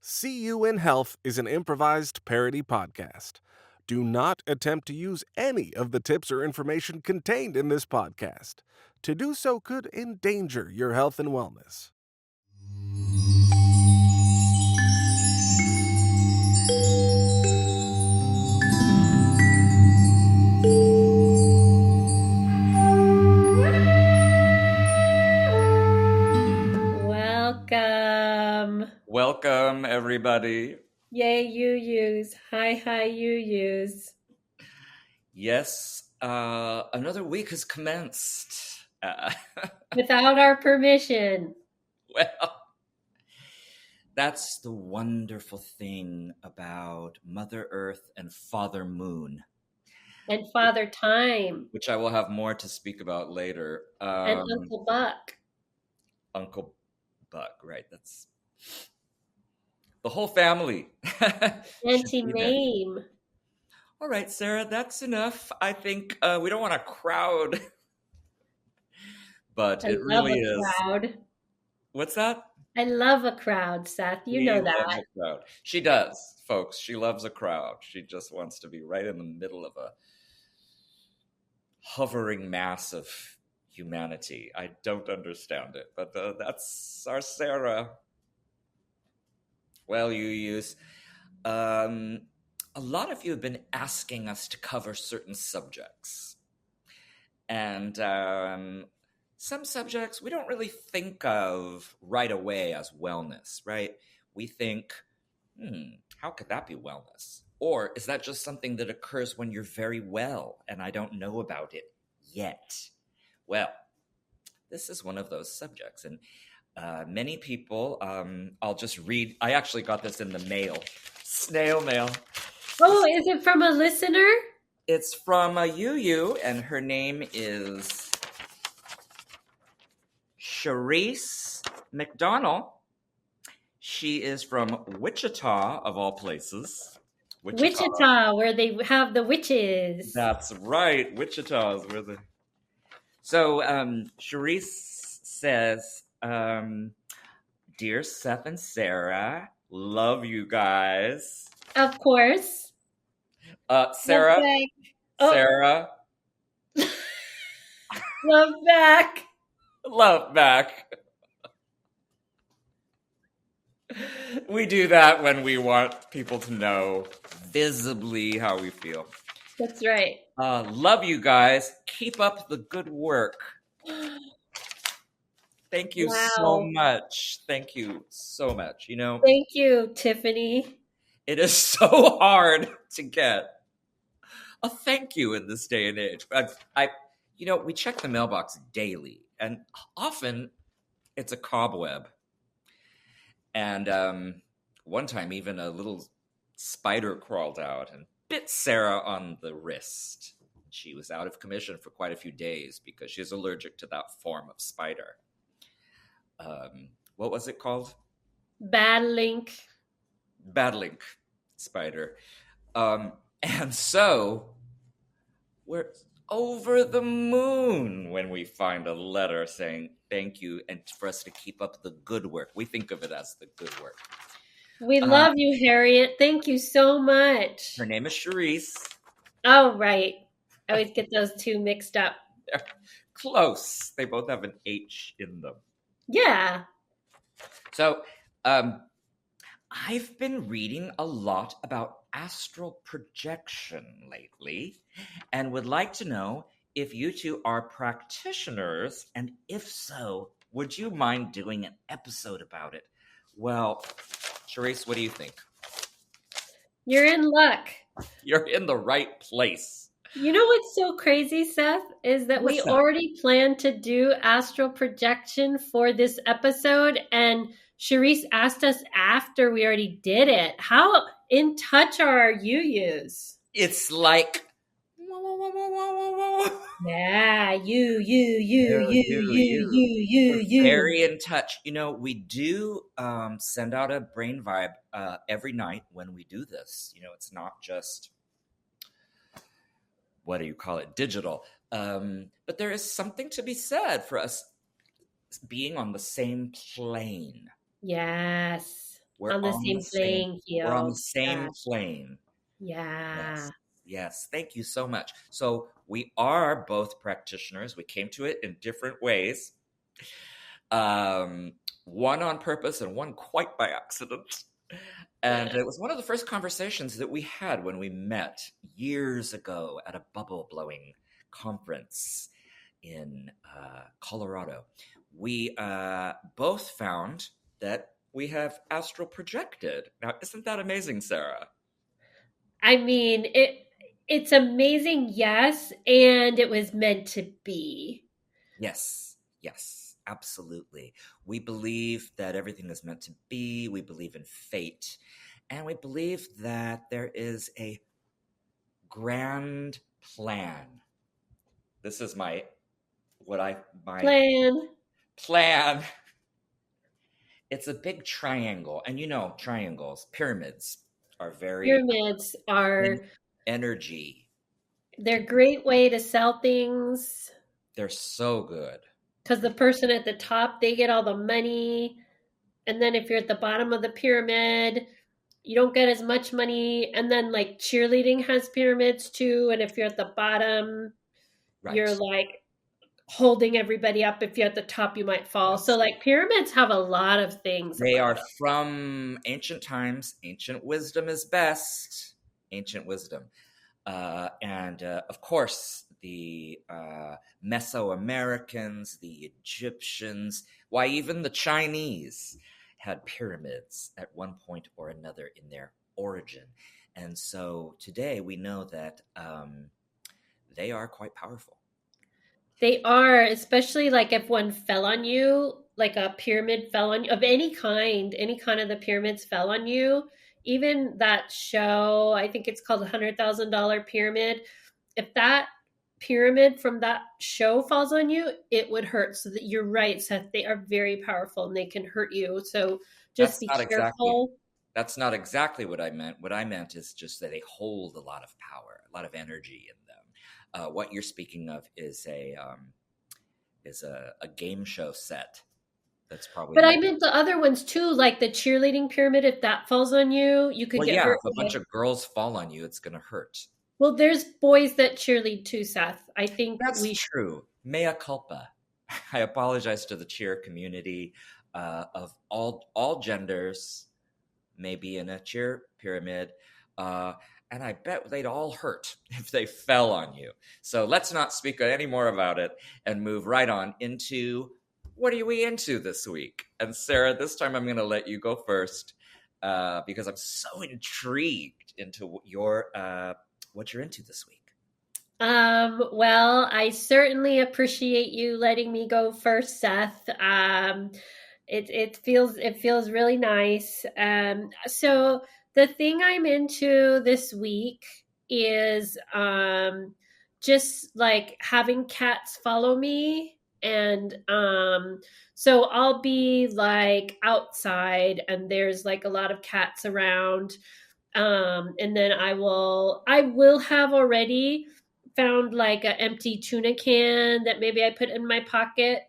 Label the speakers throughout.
Speaker 1: See You in Health is an improvised parody podcast. Do not attempt to use any of the tips or information contained in this podcast. To do so could endanger your health and wellness.
Speaker 2: Welcome, everybody.
Speaker 3: Yay, you-yous. Hi, you-yous.
Speaker 2: Yes, another week has commenced.
Speaker 3: Without our permission.
Speaker 2: Well, that's the wonderful thing about Mother Earth and Father Moon.
Speaker 3: And Father Time.
Speaker 2: Which I will have more to speak about later.
Speaker 3: And Uncle Buck.
Speaker 2: Uncle Buck, right. That's the whole family.
Speaker 3: Auntie Mame.
Speaker 2: All right, Sarah, that's enough. I think we don't want a crowd. But it really is.
Speaker 3: Crowd.
Speaker 2: What's that?
Speaker 3: I love a crowd, Seth. You know that.
Speaker 2: A crowd. She does, folks. She loves a crowd. She just wants to be right in the middle of a hovering mass of humanity. I don't understand it, but that's our Sarah. Well, you-yous. A lot of you have been asking us to cover certain subjects. And some subjects we don't really think of right away as wellness, right? We think, how could that be wellness? Or is that just something that occurs when you're very well and I don't know about it yet? Well, this is one of those subjects. And many people, I'll just read. I actually got this in the mail. Snail mail.
Speaker 3: Oh, is it from a listener?
Speaker 2: It's from a you, and her name is Charisse McDonald. She is from Wichita, of all places.
Speaker 3: Wichita, where they have the witches.
Speaker 2: That's right. Wichita is where the... So, Charisse says, Dear Seth and Sara, love you guys.
Speaker 3: Of course.
Speaker 2: Sarah.
Speaker 3: Okay.
Speaker 2: Sarah.
Speaker 3: Love back.
Speaker 2: Love back. We do that when we want people to know visibly how we feel.
Speaker 3: That's right.
Speaker 2: Love you guys. Keep up the good work. Thank you so much. Thank you so much.
Speaker 3: Thank you, Tiffany.
Speaker 2: It is so hard to get a thank you in this day and age. We check the mailbox daily, and often it's a cobweb. And one time, even a little spider crawled out and bit Sarah on the wrist. She was out of commission for quite a few days because she's allergic to that form of spider. What was it called?
Speaker 3: Bad link
Speaker 2: spider. And so we're over the moon when we find a letter saying thank you and for us to keep up the good work. We think of it as the good work.
Speaker 3: We love you, Harriet. Thank you so much.
Speaker 2: Her name is Charisse.
Speaker 3: Oh, right. I always get those two mixed up.
Speaker 2: They're close. They both have an H in them.
Speaker 3: Yeah.
Speaker 2: So, I've been reading a lot about astral projection lately and would like to know if you two are practitioners, and if so, would you mind doing an episode about it? Well, Charisse, what do you think?
Speaker 3: You're in luck.
Speaker 2: You're in the right place.
Speaker 3: You know what's so crazy, Seth, is that we already planned to do astral projection for this episode, and Charisse asked us after we already did it. How in touch are our you-yous?
Speaker 2: It's like...
Speaker 3: Yeah, you.
Speaker 2: Very in touch. We do send out a brain vibe every night when we do this. It's not just... what do you call it? Digital. But there is something to be said for us being on the same plane.
Speaker 3: Yes.
Speaker 2: We're
Speaker 3: on the
Speaker 2: on the
Speaker 3: same
Speaker 2: same
Speaker 3: playing
Speaker 2: we're on the
Speaker 3: field.
Speaker 2: same plane.
Speaker 3: Yeah.
Speaker 2: Yes. Yes. Thank you so much. So we are both practitioners. We came to it in different ways. Um, one on purpose and one quite by accident. And it was one of the first conversations that we had when we met years ago at a bubble blowing conference in Colorado. We both found that we have astral projected. Now, isn't that amazing, Sarah?
Speaker 3: I mean, it's amazing, yes, and it was meant to be.
Speaker 2: Yes, yes, absolutely. We believe that everything is meant to be. We believe in fate. And we believe that there is a grand plan. This is my
Speaker 3: Plan.
Speaker 2: plan. It's a big triangle. And you know, triangles, pyramids are very
Speaker 3: Pyramids are
Speaker 2: energy.
Speaker 3: they're a great way to sell things
Speaker 2: They're so good.
Speaker 3: because the person at the top, they get all the money. And then if you're at the bottom of the pyramid, you don't get as much money. And then like cheerleading has pyramids too. And if you're at the bottom,
Speaker 2: Right.
Speaker 3: you're like holding everybody up. If you're at the top, you might fall. So
Speaker 2: Yes.
Speaker 3: like pyramids have a lot of things
Speaker 2: They
Speaker 3: about
Speaker 2: are
Speaker 3: them.
Speaker 2: from ancient times. Ancient wisdom is best. Ancient wisdom. And of course, the Mesoamericans, the Egyptians, why, even the Chinese had pyramids at one point or another in their origin. And so today we know that they are quite powerful.
Speaker 3: They are, especially like if one fell on you, like a pyramid fell on you of any kind of the pyramids fell on you. Even that show, I think it's called $100,000 Pyramid. If that pyramid from that show falls on you, it would hurt. So that you're right, Seth. They are very powerful and they can hurt you. So just
Speaker 2: That's
Speaker 3: be
Speaker 2: not exactly
Speaker 3: careful.
Speaker 2: that's not exactly what I meant. What I meant is just that they hold a lot of power, a lot of energy in them. What you're speaking of is a game show set. That's probably
Speaker 3: But I
Speaker 2: more.
Speaker 3: meant the other ones too, like the cheerleading pyramid. If that falls on you, you could
Speaker 2: Well,
Speaker 3: get
Speaker 2: yeah,
Speaker 3: hurt.
Speaker 2: if a bunch of girls fall on you, it's going to hurt.
Speaker 3: Well, there's boys that cheerlead too, Seth. I think
Speaker 2: That's
Speaker 3: we
Speaker 2: true. Mea culpa. I apologize to the cheer community of all genders, maybe in a cheer pyramid, and I bet they'd all hurt if they fell on you. So let's not speak any more about it and move right on into what are we into this week? And Sarah, this time I'm going to let you go first because I'm so intrigued into what you're into this week.
Speaker 3: Well, I certainly appreciate you letting me go first, Seth. It feels really nice. So the thing I'm into this week is just like having cats follow me, and so I'll be like outside and there's like a lot of cats around, and then I will have already found like an empty tuna can that maybe I put in my pocket.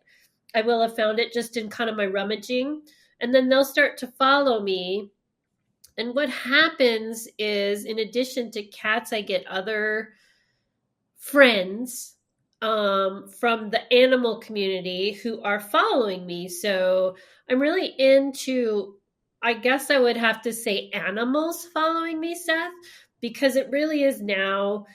Speaker 3: I will have found it just in kind of my rummaging. And then they'll start to follow me. And what happens is, in addition to cats, I get other friends from the animal community who are following me. So I'm really into, I guess I would have to say, animals following me, Seth, because it really is now.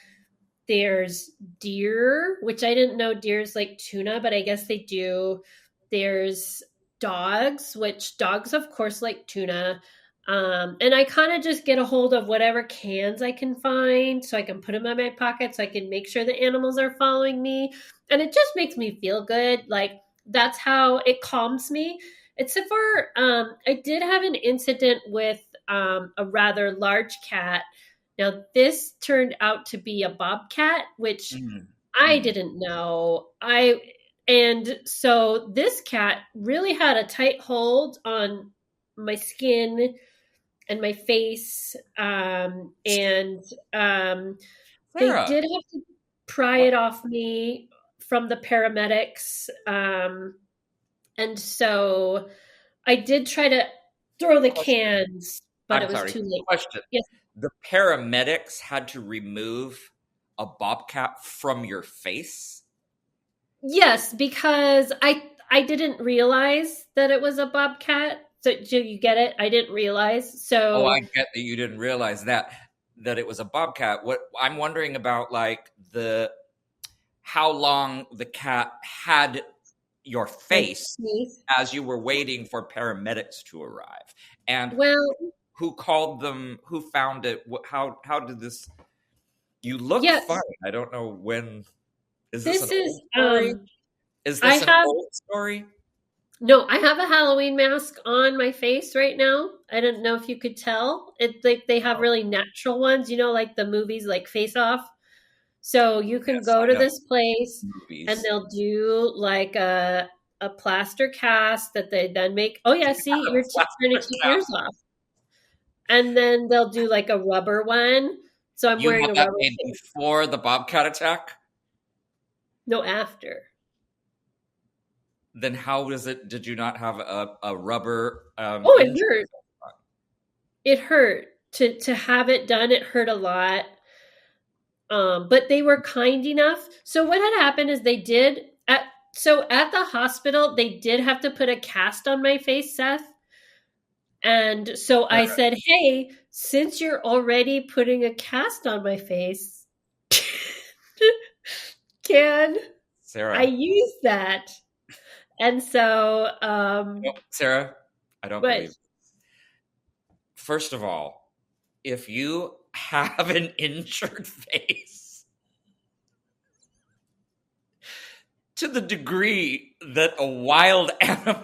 Speaker 3: There's deer, which I didn't know deers like tuna, but I guess they do. There's dogs, which dogs, of course, like tuna. And I kind of just get a hold of whatever cans I can find so I can put them in my pocket so I can make sure the animals are following me. And it just makes me feel good. Like that's how it calms me. Except for I did have an incident with a rather large cat. Now, this turned out to be a bobcat, which
Speaker 2: Mm.
Speaker 3: I
Speaker 2: Mm.
Speaker 3: didn't know. And so this cat really had a tight hold on my skin and my face. And they
Speaker 2: Sarah,
Speaker 3: did have to pry
Speaker 2: what?
Speaker 3: it off me from the paramedics. And so I did try to throw the
Speaker 2: Question.
Speaker 3: cans, but
Speaker 2: I'm
Speaker 3: it was
Speaker 2: sorry.
Speaker 3: too late.
Speaker 2: Question.
Speaker 3: Yes.
Speaker 2: The paramedics had to remove a bobcat from your face?
Speaker 3: Yes, because I didn't realize that it was a bobcat. So do you get it? I didn't realize.
Speaker 2: Oh, I
Speaker 3: So
Speaker 2: get that you didn't realize that it was a bobcat. What I'm wondering about, like, the how long the cat had your
Speaker 3: my
Speaker 2: face
Speaker 3: teeth.
Speaker 2: as you were waiting for paramedics to arrive, and
Speaker 3: Well,
Speaker 2: who called them, who found it, how did this, you look
Speaker 3: yes.
Speaker 2: fine. I don't know when, is this
Speaker 3: This
Speaker 2: an
Speaker 3: is
Speaker 2: old story? Is
Speaker 3: I
Speaker 2: this an
Speaker 3: have
Speaker 2: old story?
Speaker 3: no, I have a Halloween mask on my face right now. I don't know if you could tell. It's like they have
Speaker 2: Oh,
Speaker 3: really natural ones, like the movies like Face Off. So you can
Speaker 2: yes,
Speaker 3: go
Speaker 2: I
Speaker 3: to
Speaker 2: know
Speaker 3: this place and
Speaker 2: movies.
Speaker 3: they'll do like a plaster cast that they then make. Oh yeah, see, you're trying to
Speaker 2: Plaster
Speaker 3: keep yours
Speaker 2: cast.
Speaker 3: off. And then they'll do like a rubber one. So I'm
Speaker 2: You
Speaker 3: wearing
Speaker 2: had
Speaker 3: a
Speaker 2: that
Speaker 3: rubber
Speaker 2: made
Speaker 3: face.
Speaker 2: before the bobcat attack?
Speaker 3: No, after.
Speaker 2: Then how is it, did you not have a rubber
Speaker 3: Oh, it
Speaker 2: injury?
Speaker 3: hurt. It hurt to have it done. It hurt a lot. But they were kind enough. So what had happened is at the hospital they did have to put a cast on my face, Seth. And so I
Speaker 2: Sarah,
Speaker 3: said, "Hey, since you're already putting a cast on my face, can I
Speaker 2: Sarah,
Speaker 3: use that?" And so
Speaker 2: Sarah, I don't
Speaker 3: but
Speaker 2: believe it. First of all, if you have an injured face to the degree that a wild animal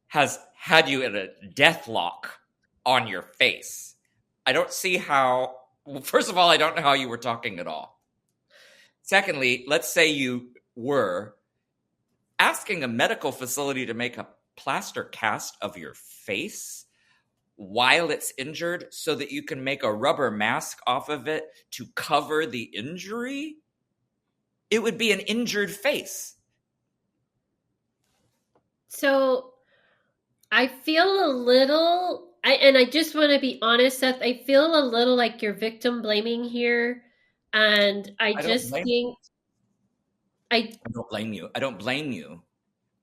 Speaker 2: has had you in a death lock on your face, I don't see how. Well, first of all, I don't know how you were talking at all. Secondly, let's say you were asking a medical facility to make a plaster cast of your face while it's injured so that you can make a rubber mask off of it to cover the injury. It would be an injured face.
Speaker 3: so I feel a little and I just want to be honest, Seth, I feel a little like you're victim blaming here. And I
Speaker 2: I don't
Speaker 3: just
Speaker 2: blame.
Speaker 3: think I
Speaker 2: I don't blame you. I don't blame you.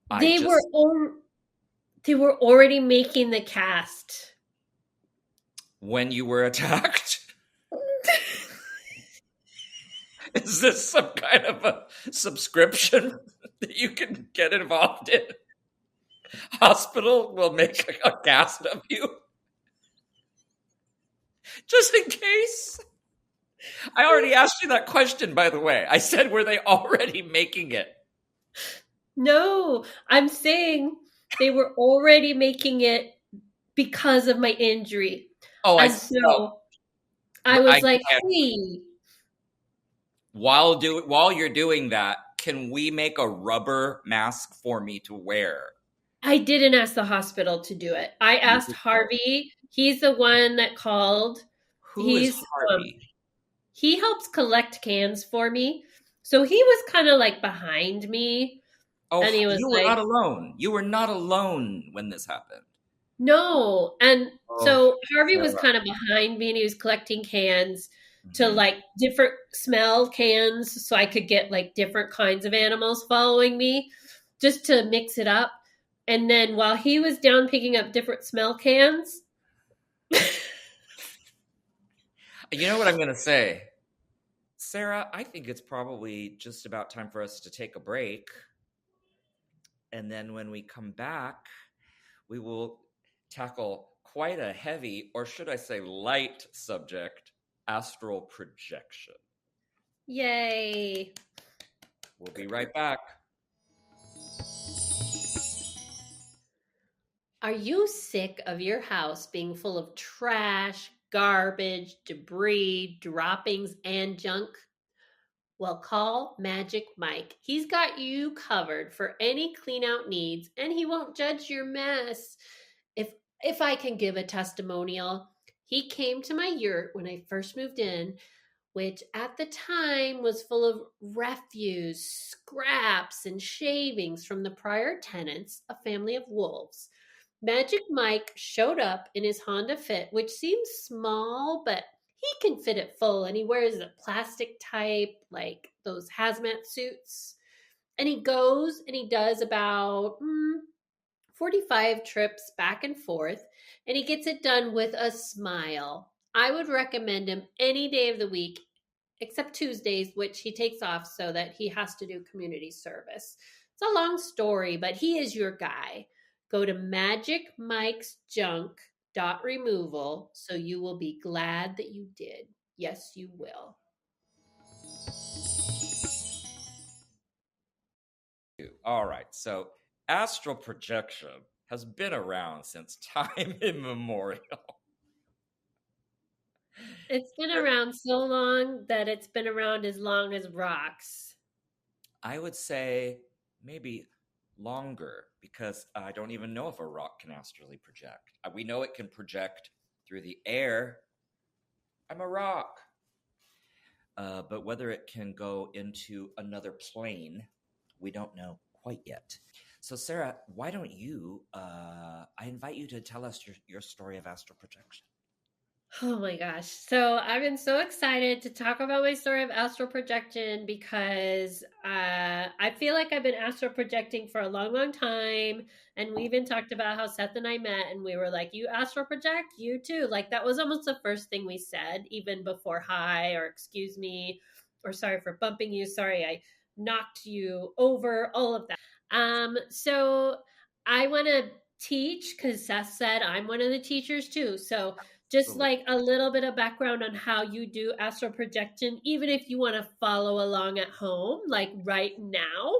Speaker 2: I
Speaker 3: they were
Speaker 2: just
Speaker 3: they were already making the cast.
Speaker 2: when you were attacked. Is this some kind of a subscription that you can get involved in? Hospital will make a cast of you just in case. I already asked you that question, by the way. I said, were they already making it?
Speaker 3: No, I'm saying they were already making it because of my injury.
Speaker 2: Oh,
Speaker 3: And so I was like, "Hey,
Speaker 2: while you're doing that, can we make a rubber mask for me to wear?
Speaker 3: I didn't ask the hospital to do it. I asked Harvey. He's the one that called.
Speaker 2: Who is
Speaker 3: He's
Speaker 2: Harvey?
Speaker 3: he helps collect cans for me. So he was kind of like behind me
Speaker 2: Oh,
Speaker 3: and he was
Speaker 2: you were
Speaker 3: like,
Speaker 2: not alone. You were not alone when this happened.
Speaker 3: "No." And
Speaker 2: Oh,
Speaker 3: so Harvey was
Speaker 2: Sarah.
Speaker 3: kind of behind me and he was collecting cans to
Speaker 2: Mhm.
Speaker 3: like different smell cans so I could get like different kinds of animals following me just to mix it up. And then while he was down picking up different smell cans,
Speaker 2: You know what I'm going to say? Sarah, I think it's probably just about time for us to take a break. And then when we come back, we will tackle quite a heavy, or should I say light subject, astral projection.
Speaker 3: yay.
Speaker 2: We'll be right back.
Speaker 3: Are you sick of your house being full of trash, garbage, debris, droppings, and junk? Well, call Magic Mike. He's got you covered for any clean out needs and he won't judge your mess. If I can give a testimonial, he came to my yurt when I first moved in which at the time was full of refuse, scraps, and shavings from the prior tenants, a family of wolves. Magic Mike showed up in his Honda Fit, which seems small, but he can fit it full. And he wears a plastic type, like those hazmat suits. And he goes and he does about 45 trips back and forth, and he gets it done with a smile. I would recommend him any day of the week except Tuesdays, which he takes off so that he has to do community service. It's a long story, but he is your guy. Go to magicmikesjunk.removal so you will be glad that you did. Yes, you will.
Speaker 2: All right, so astral projection has been around since time immemorial.
Speaker 3: It's been around so long that it's been around as long as rocks.
Speaker 2: I would say maybe longer, because I don't even know if a rock can astrally project. We know it can project through the air. I'm a rock. But whether it can go into another plane, we don't know quite yet. So, Sarah, why don't you, I invite you to tell us your story of astral projection.
Speaker 3: Oh my gosh. So I've been so excited to talk about my story of astral projection because I feel like I've been astral projecting for a long, long time. And we even talked about how Seth and I met and we were like, you astral project? You too. Like that was almost the first thing we said, even before hi or excuse me or sorry for bumping you. Sorry, I knocked you over, all of that. So I want to teach because Seth said I'm one of the teachers too. So just like a little bit of background on how you do astral projection, even if you want to follow along at home, like right now.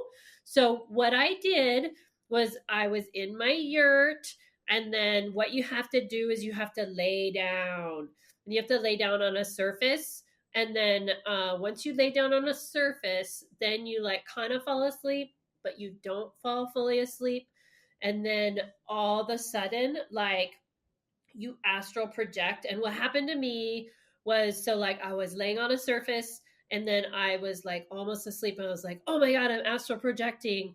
Speaker 3: So what I did was I was in my yurt, and then what you have to do is you have to lay down. And you have to lay down on a surface. And then once you lay down on a surface, then you like kind of fall asleep, but you don't fall fully asleep. And then all of a sudden, like you astral project. And what happened to me was so like I was laying on a surface and then I was like almost asleep and I was like, oh my God, I'm astral projecting.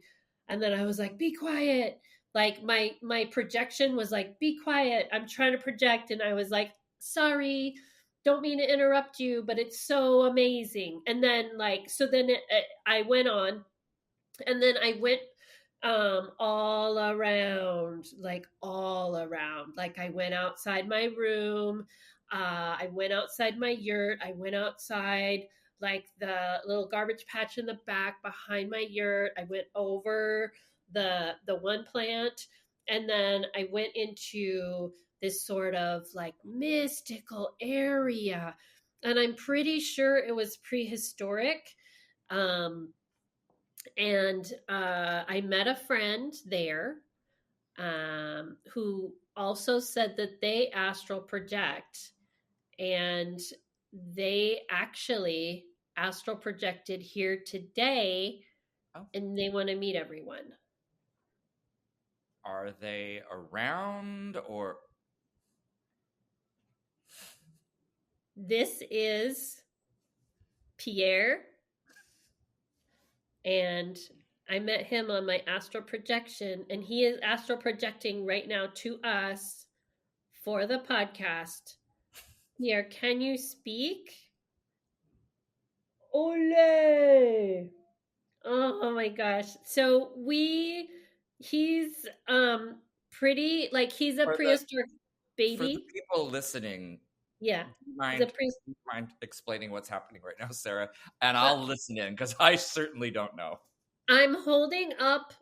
Speaker 3: And then I was like, be quiet. Like my projection was like, be quiet. I'm trying to project. And I was like, sorry, don't mean to interrupt you, but it's so amazing. And then like, so then I went on and then I went all around, like all around. Like I went outside my room, I went outside my yurt, I went outside like the little garbage patch in the back behind my yurt. I went over the one plant, and then I went into this sort of like mystical area, and I'm pretty sure it was prehistoric. And I met a friend there who also said that they astral project, and they actually astral projected here today, and they want to meet everyone.
Speaker 2: Are they around or?
Speaker 3: This is Pierre, and I met him on my astral projection, and he is astral projecting right now to us for the podcast. Pierre, can you speak? Ole! Oh my gosh. So he's pretty like he's a prehistoric
Speaker 2: For the
Speaker 3: baby.
Speaker 2: people listening,
Speaker 3: Yeah.
Speaker 2: do you mind explaining what's happening right now, Sarah? And I'll listen in because I certainly don't know.
Speaker 3: I'm holding up.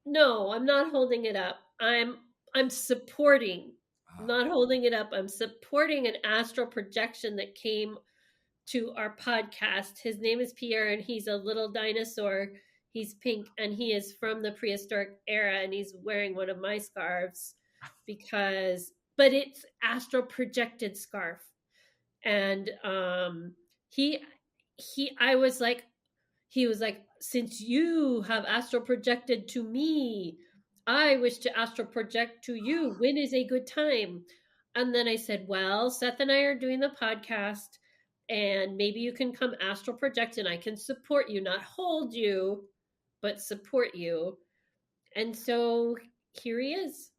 Speaker 3: No, I'm not holding it up. I'm supporting. I'm not holding it up. I'm supporting an astral projection that came to our podcast. His name is Pierre, and he's a little dinosaur. He's pink, and he is from the prehistoric era, and he's wearing one of my scarves but it's astral projected scarf. And he I was like, he was like, since you have astral projected to me, I wish to astral project to you. When is a good time? And then I said, well, Seth and I are doing the podcast, and maybe you can come astral project and I can support you, not hold you, but support you. And so here he is.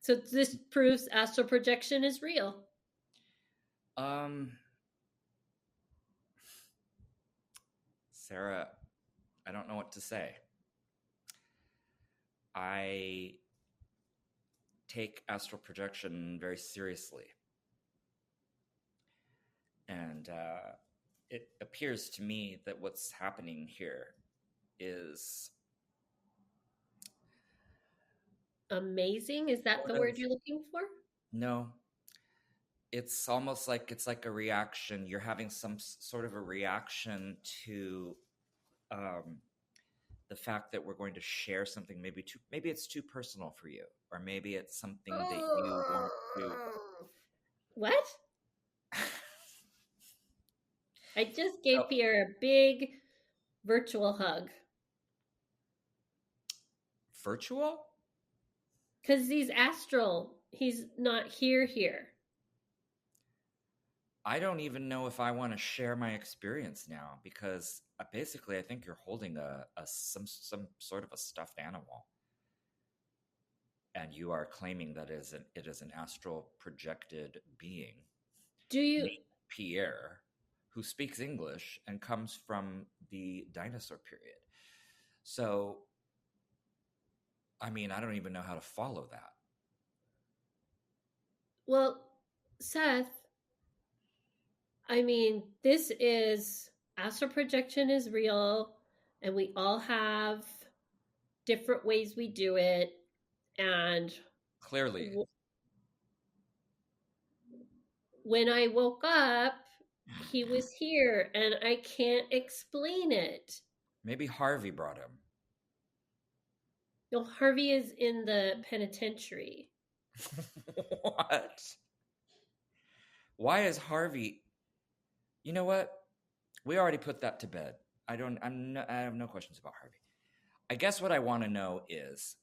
Speaker 3: So this proves astral projection is real.
Speaker 2: Sara, I don't know what to say. I take astral projection very seriously. And it appears to me that what's happening here is
Speaker 3: amazing. Is that the word you're looking for?
Speaker 2: No. It's almost like it's like a reaction. You're having some sort of a reaction to the fact that we're going to share something. Maybe it's too personal for you, or maybe it's something that you want to.
Speaker 3: What? I just gave Pierre a big virtual hug.
Speaker 2: Virtual?
Speaker 3: Because he's astral. He's not here.
Speaker 2: I don't even know if I want to share my experience now, because basically I think you're holding some sort of a stuffed animal, and you are claiming that it is an astral projected being.
Speaker 3: Do you,
Speaker 2: named Pierre, who speaks English and comes from the dinosaur period? So, I mean, I don't even know how to follow that.
Speaker 3: Well, Seth, I mean, this is astral projection is real, and we all have different ways we do it. And
Speaker 2: clearly,
Speaker 3: when I woke up, he was here, and I can't explain it.
Speaker 2: Maybe Harvey brought him.
Speaker 3: No, Harvey is in the penitentiary.
Speaker 2: What? Why is Harvey? You know what? We already put that to bed. I have no questions about Harvey. I guess what I want to know is,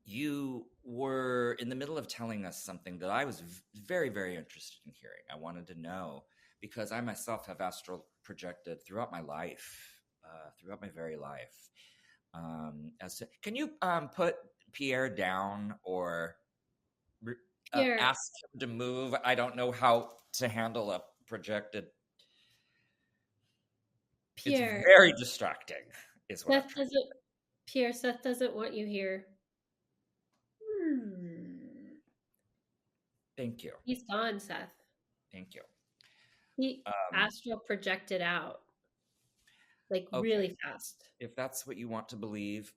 Speaker 2: you were in the middle of telling us something that I was very, very interested in hearing. I wanted to know, because I myself have astral projected throughout my life, throughout my very life. Can you put Pierre down, or ask him to move? I don't know how to handle a projected. Pierre. It's very distracting, is what
Speaker 3: Seth doesn't. Pierre, Seth doesn't want you here.
Speaker 2: Thank you.
Speaker 3: He's gone, Seth.
Speaker 2: Thank you.
Speaker 3: He astral projected out, like really fast.
Speaker 2: If that's what you want to believe,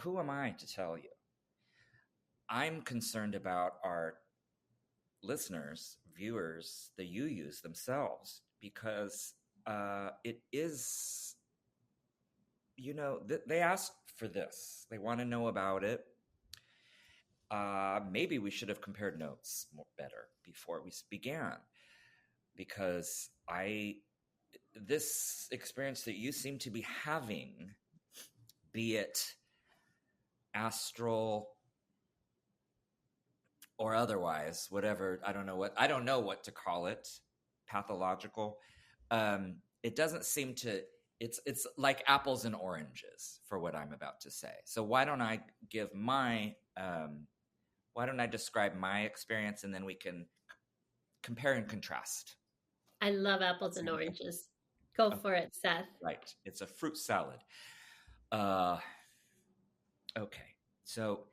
Speaker 2: who am I to tell you? I'm concerned about our listeners, viewers, the UUs themselves, because it is, they asked for this. They want to know about it. Maybe we should have compared notes better before we began, because this experience that you seem to be having, be it astral or otherwise, whatever, I don't know what to call it, pathological. It doesn't seem to. It's like apples and oranges for what I'm about to say. So why don't I give why don't I describe my experience, and then we can compare and contrast.
Speaker 3: I love apples and oranges. Go for it, Seth.
Speaker 2: Right. It's a fruit salad. Okay. So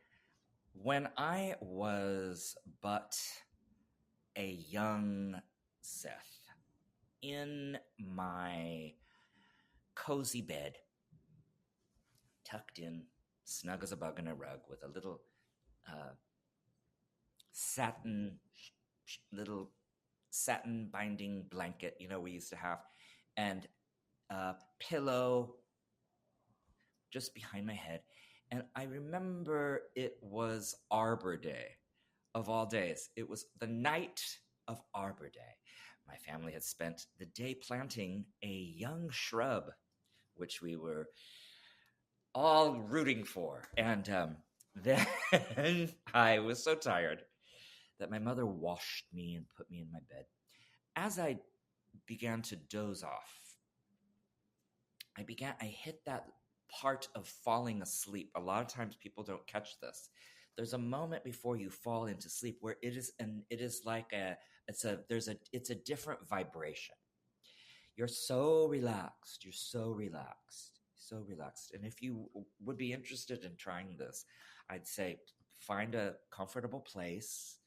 Speaker 2: when I was but a young Seth, in my cozy bed, tucked in, snug as a bug in a rug, with a little satin binding blanket, we used to have, and a pillow just behind my head. And I remember it was Arbor Day, of all days. It was the night of Arbor Day. My family had spent the day planting a young shrub, which we were all rooting for. And then I was so tired that my mother washed me and put me in my bed. As I began to doze off, I hit that part of falling asleep. A lot of times people don't catch this. There's a moment before you fall into sleep where it's a different vibration. You're so relaxed. You're so relaxed. So relaxed. And if you would be interested in trying this, I'd say find a comfortable place.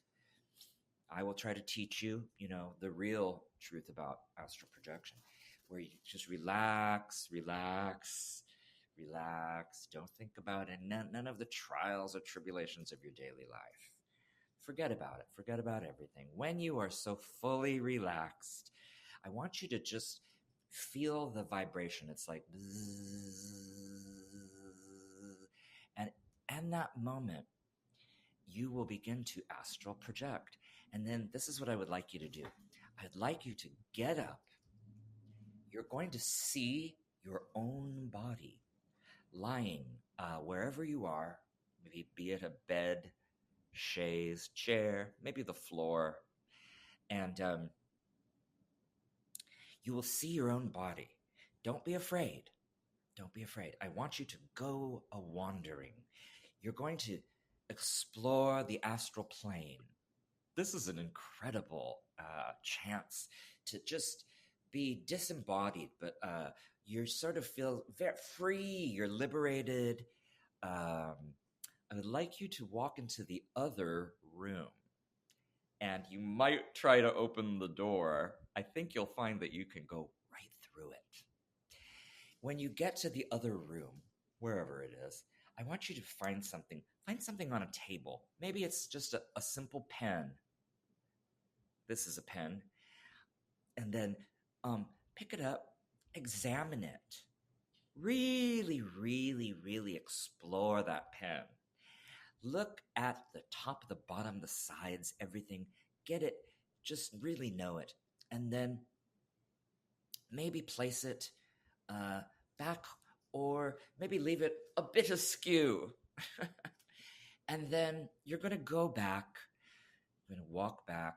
Speaker 2: I will try to teach you, the real truth about astral projection, where you just relax, relax, relax. Don't think about it. None of the trials or tribulations of your daily life. Forget about it. Forget about everything. When you are so fully relaxed, I want you to just feel the vibration. It's like bzzz. And that moment, you will begin to astral project. And then this is what I would like you to do. I'd like you to get up. You're going to see your own body lying wherever you are, maybe be it a bed, chaise, chair, maybe the floor. And you will see your own body. Don't be afraid. Don't be afraid. I want you to go a-wandering. You're going to explore the astral plane. This is an incredible chance to just be disembodied, but you sort of feel very free. You're liberated. I would like you to walk into the other room, and you might try to open the door. I think you'll find that you can go right through it. When you get to the other room, wherever it is, I want you to find something on a table. Maybe it's just a simple pen. This is a pen. And then pick it up, examine it. Really, really, really explore that pen. Look at the top, the bottom, the sides, everything. Get it. Just really know it. And then maybe place it back, or maybe leave it a bit askew. And then you're going to go back, you're going to walk back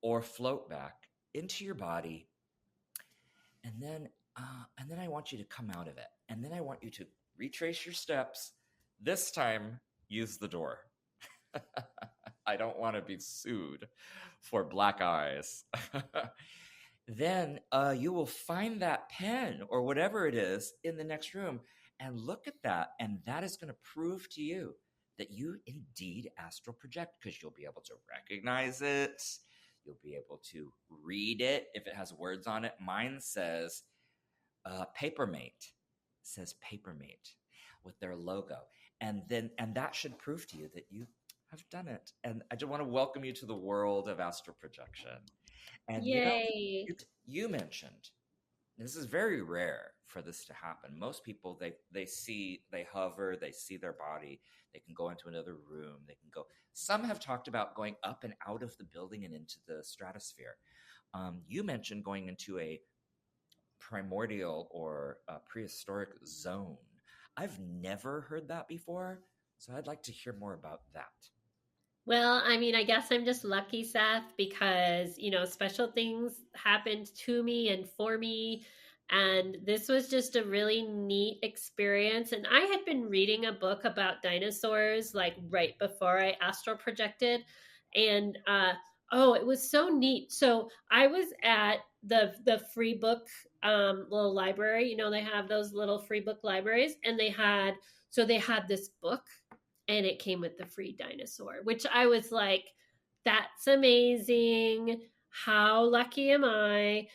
Speaker 2: or float back into your body. And then I want you to come out of it. And then I want you to retrace your steps. This time, use the door. I don't want to be sued for black eyes. Then you will find that pen or whatever it is in the next room and look at that. And that is going to prove to you that you indeed astral project, because you'll be able to recognize it. You'll be able to read it if it has words on it. Mine says Papermate. It says Papermate with their logo. And that should prove to you that you have done it. And I just want to welcome you to the world of astral projection. And
Speaker 3: yay!
Speaker 2: You mentioned, this is very rare for this to happen. Most people, they hover, they see their body, they can go into another room, they can go. Some have talked about going up and out of the building and into the stratosphere. You mentioned going into a primordial or prehistoric zone. I've never heard that before, so I'd like to hear more about that.
Speaker 3: Well, I mean, I guess I'm just lucky, Seth, because, special things happened to me and for me. And this was just a really neat experience. And I had been reading a book about dinosaurs like right before I astral projected. And it was so neat. So I was at the free book little library. They have those little free book libraries, and they had this book, and it came with the free dinosaur, which I was like, that's amazing. How lucky am I?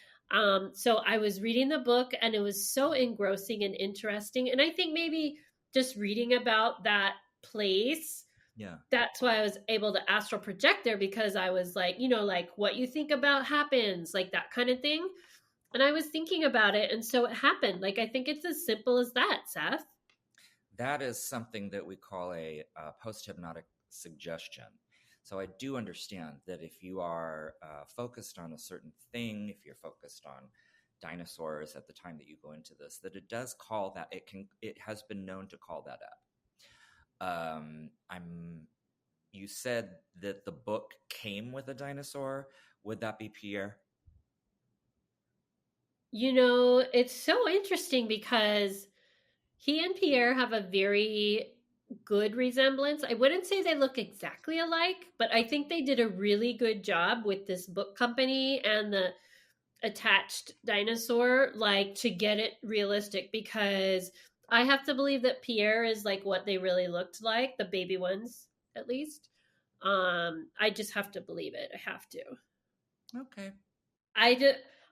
Speaker 3: So I was reading the book, and it was so engrossing and interesting. And I think maybe just reading about that place, that's why I was able to astral project there, because I was like, like what you think about happens, like that kind of thing. And I was thinking about it, and so it happened. Like, I think it's as simple as that, Seth.
Speaker 2: That is something that we call a post-hypnotic suggestion. So I do understand that if you are focused on a certain thing, if you're focused on dinosaurs at the time that you go into this, that it does call that, it has been known to call that up. you said that the book came with a dinosaur. Would that be Pierre?
Speaker 3: It's so interesting because he and Pierre have a very good resemblance. I wouldn't say they look exactly alike, but I think they did a really good job with this book company and the attached dinosaur, like to get it realistic, because I have to believe that Pierre is like what they really looked like, the baby ones at least. I just have to believe it. I have to.
Speaker 2: Okay.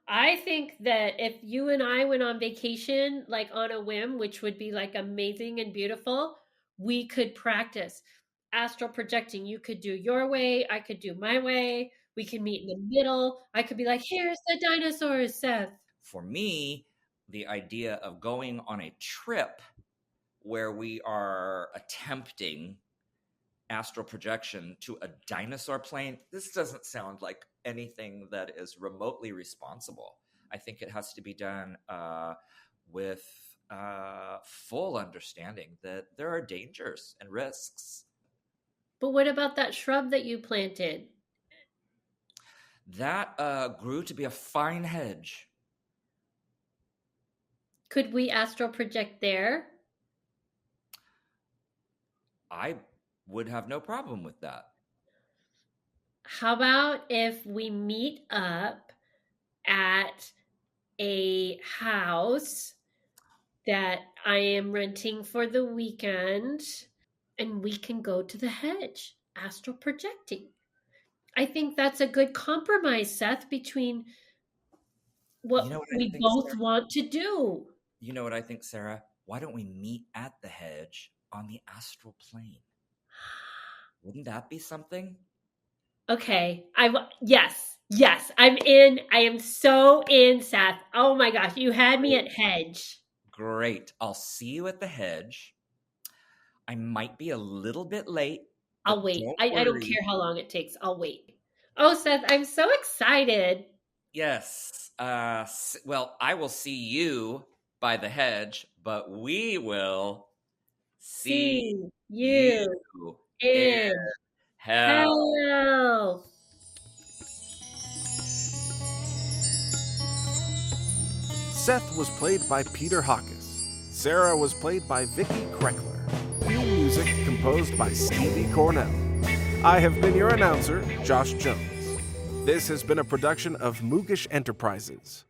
Speaker 3: I think that if you and I went on vacation, like on a whim, which would be like amazing and beautiful, we could practice astral projecting. You could do your way, I could do my way. We can meet in the middle. I could be like, here's the dinosaurs, Seth.
Speaker 2: For me, the idea of going on a trip where we are attempting astral projection to a dinosaur plane, this doesn't sound like anything that is remotely responsible. I think it has to be done with full understanding that there are dangers and risks.
Speaker 3: But what about that shrub that you planted?
Speaker 2: That grew to be a fine hedge.
Speaker 3: Could we astral project there?
Speaker 2: I would have no problem with that.
Speaker 3: How about if we meet up at a house that I am renting for the weekend, and we can go to the hedge, astral projecting? I think that's a good compromise, Seth, between what we both
Speaker 2: Sarah?
Speaker 3: want to do.
Speaker 2: You know what I think, Sarah? Why don't we meet at the hedge on the astral plane? Wouldn't that be something?
Speaker 3: Okay. Yes, I'm in. I am so in, Seth. Oh my gosh, you had me at hedge.
Speaker 2: Great. I'll see you at the hedge. I might be a little bit late.
Speaker 3: I'll wait. I don't care how long it takes. I'll wait. Oh, Seth, I'm so excited.
Speaker 2: Yes. Well, I will see you by the hedge, but we will see you in hell.
Speaker 1: Seth was played by Peter Hawkes. Sara was played by Vicky Kreckler. Theme music composed by Stevie Cornell. I have been your announcer, Josh Jones. This has been a production of Moogish Enterprises.